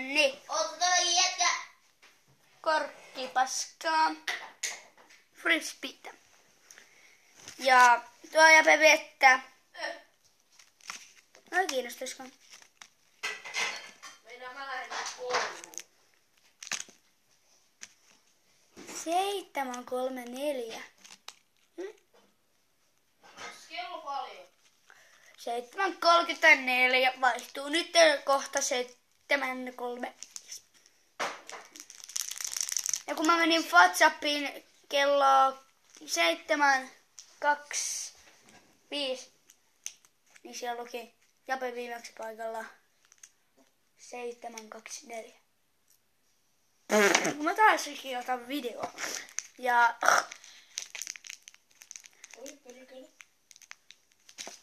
Nonni. Ootko toi jätkä? Korkkipaskaa. Frisbeitä. Ja tuo Jape vettä. No kiinnostaisiko? Meinaan mä lähden kouluun. 7:34. Kello paljon. 7:34 vaihtuu nyt kohta 7:3. Ja kun mä menin WhatsAppiin kello 7:25, niin siellä luki Jape viimeksi paikalla 7:24. Kun mä taas otan video. Ja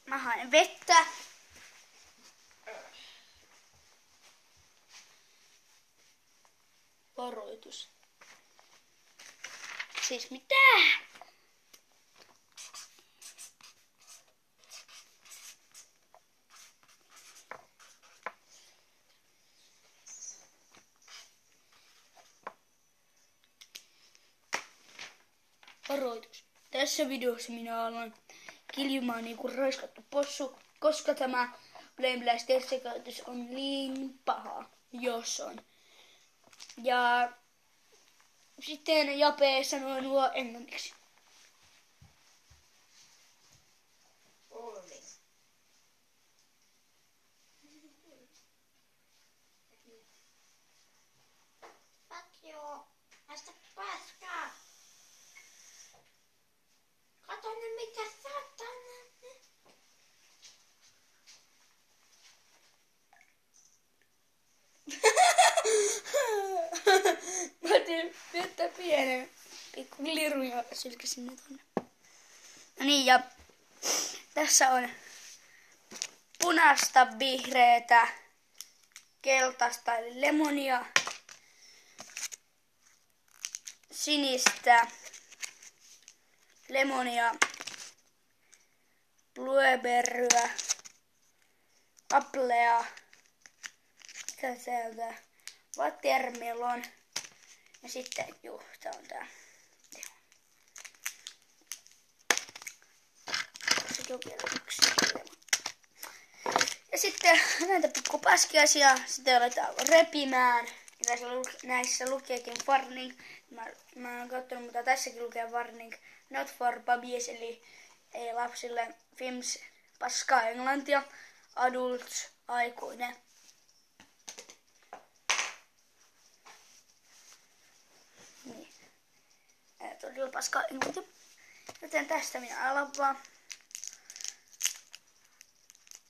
mä haen vettä. Varoitus. Siis mitä? Varoitus. Tässä videossa minä alan kiljumaan niinku raiskattu possu, koska tämä Blame Blaster-sekoitus on niin paha, jos on. Ja sitten Jape sanoi nuo englanniksi. Patjo, haista paskaa. Kato nyt mitä satana. Mä otin vettä pienen pikku lirun ja sylkäsin ne tonne. No niin, ja tässä on punaista, vihreätä, keltaista eli lemonia, sinistä, lemonia, blueberryä, applea, mitä sieltä, watermelon ja sitten, tää on tää. Sitten on vielä yksi lemon. Ja sitten näitä pikku paskiaisia, sitten aletaan repimään. Ja näissä lukeekin warning. Mä oon katsonut, mutta tässäkin lukee warning. Not for babies, eli ei lapsille. Films, paskaa englantia. Adults, aikuinen. Niin. Todella paskaa englantia. Joten tästä minä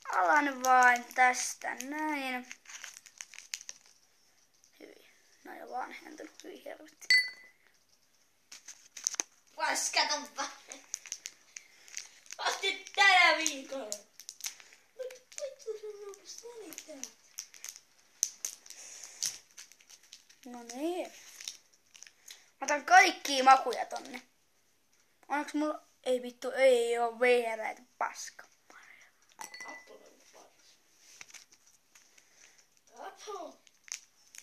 alan vain tästä näin. Hyvin. No ja vanhentunut hyvin helvetti. Paskatonpa. Asti tänä viikolla. Vittu se on no niin. Mä otan kaikkia makuja tonne. Onneksi mulla ei vittu ei oo vihreitä paska.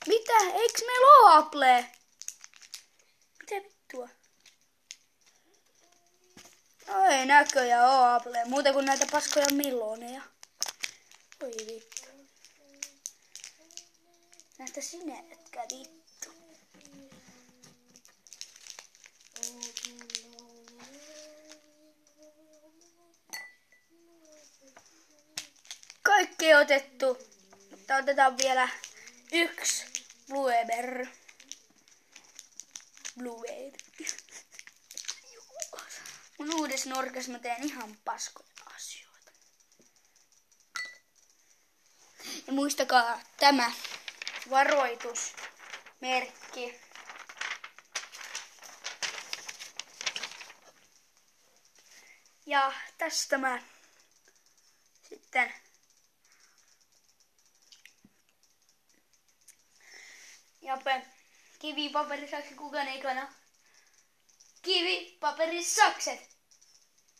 Mitä? Eiks meillä oo Apple? Mitä vittua? No ei näköjään oo Apple. Muuta kuin näitä paskoja miloneja. Oi vittu. Näistä sinetkä vittu. Kaikki otettu. Mutta otetaan vielä yksi blueberry. Mun uudessa nurkassa mä teen ihan paskoja asioita. Ja muistakaa tämä varoitusmerkki. Ja tästä mä sitten Jape, kivi, paperi, sakset, kukaan ei kana. Kivi, paperi, sakset.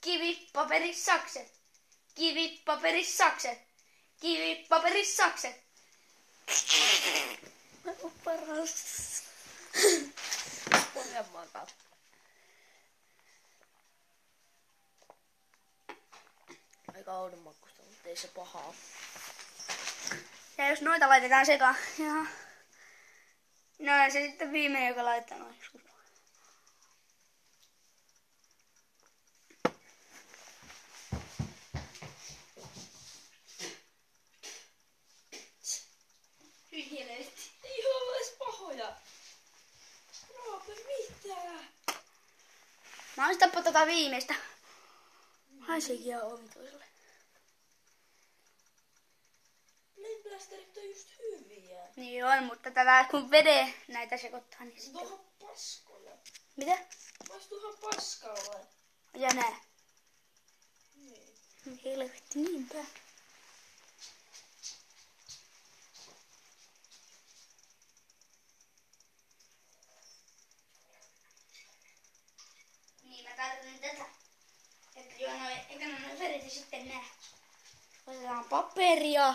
Kivi, paperi, sakset. Kivi, paperi, sakset. Kivi, paperi, sakset. Pohjanmaan kautta. Aika oudon makkusta, mutta ei se pahaa. Ja jos noita laitetaan sekaan, jaha. No ja se sitten viimeinen, joka laittaa noin. Hyi helvetti. Ei ole edes pahoja. Roope, mitä? Mä oon sitä tota viimeistä. Haiseekin ihan omituiselle. Lemplästerit on just hyviä. Niin on, mutta tätä kun vede näitä sekoittaa, niin sitten... Tuohan paskoja. Mitä? Maistuuhan paskalle. Ja nää. Niin. Helvetti, niinpä. Niin, mä tarkoitan tätä. Että joo, eikä noin värit ja sitten nää. Otetaan paperia.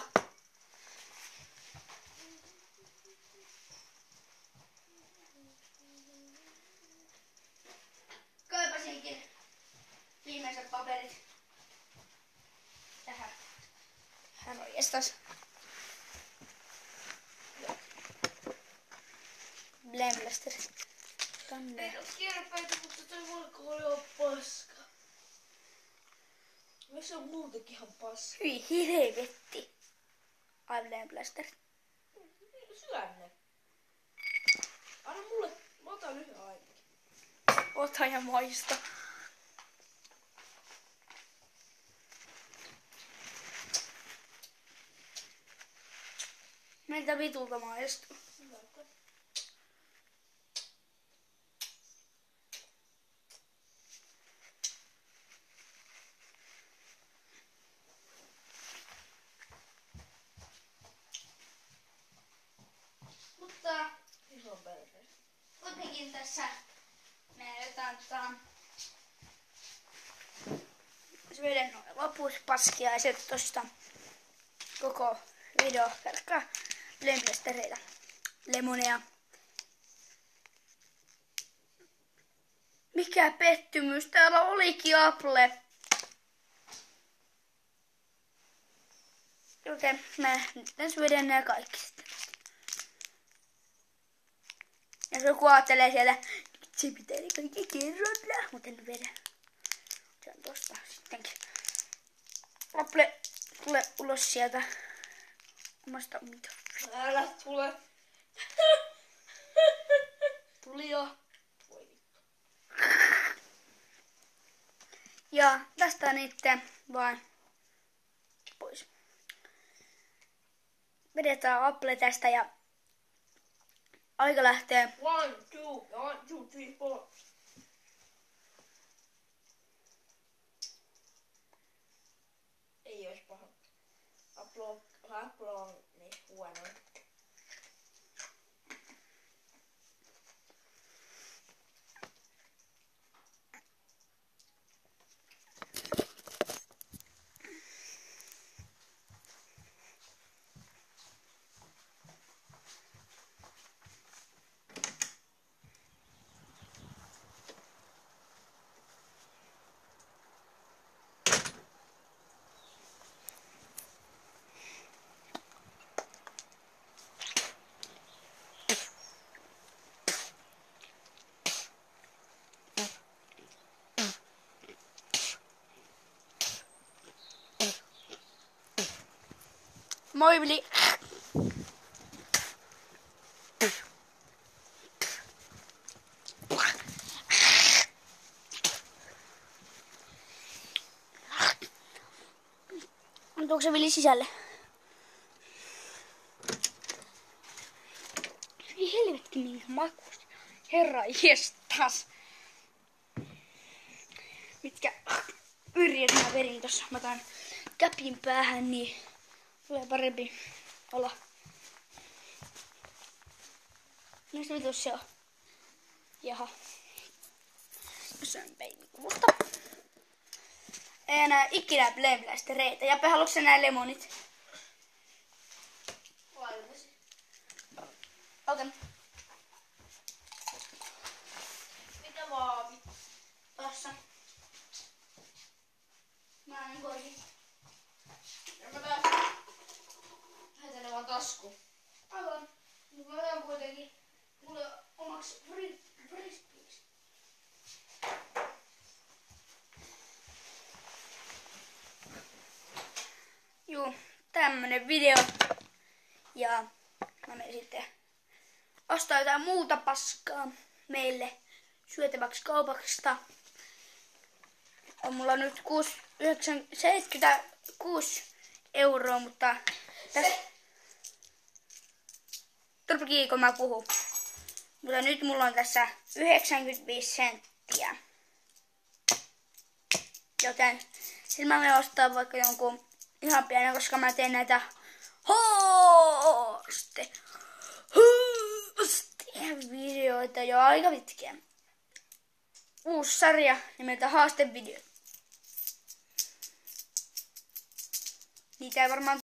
Kaipasinkin viimeiset paperit tähän. Herranjestas. Blemblaster. Tänne. Ei ole kierrepäitä, mutta toi valkoinen on paska. Se on muutenkin ihan paska. Hyi helvetti. Ai Blemblaster. Syö ne. Anna mulle, mä otan yhden ainakin. Ota ja maista. Meiltä vitulta maistuu. Mutta Ison perheen. kuitenkin tässä me jotain syödään noin lopuspaskia tosta koko video pelkkää blemblastereita, lemonia. Mikä pettymys, täällä olikin Apple. Joten mä nyt syödään nää kaikki sitten. Jos joku ajattelee siellä, se pitää kaikki kerralla, mutta en vedä. Se on tosta sittenkin. Apple, tule ulos sieltä omasta omituksesta. Älä tule. Tuli jo. Voi vittu. Ja tästä niitten vaan pois. Vedetään Apple tästä ja aika lähtee. 1, 2, 3, 4. Ei ois paha. Apple on niin huono. Moi Vili. Tuoko se Vili sisälle? Ei helvetti minkä makuista. Herra jestas. Mitkä yrjät mä verin tossa. Mä otan käpin päähän, niin tulee parempi olla. Mistä vitus se on? Jaha. Se on peilikuvusta. Ei enää ikinä blemblastereita. Jape, haluatko sä nää lemonit? Valmis. Otan. ensimmäinen video. Ja mä menen sitten ostaa jotain muuta paskaa meille syötäväksi kaupasta. On mulla nyt 76 euroa, mutta turpikii, kun mä puhun. Mutta nyt mulla on tässä 95 senttiä. Joten sit mä menen ostaa vaikka jonkun ihan pienen, koska mä teen näitä videoita jo aika pitkiä. Uusi sarja nimeltä haastevideot. Niitä ei varmaan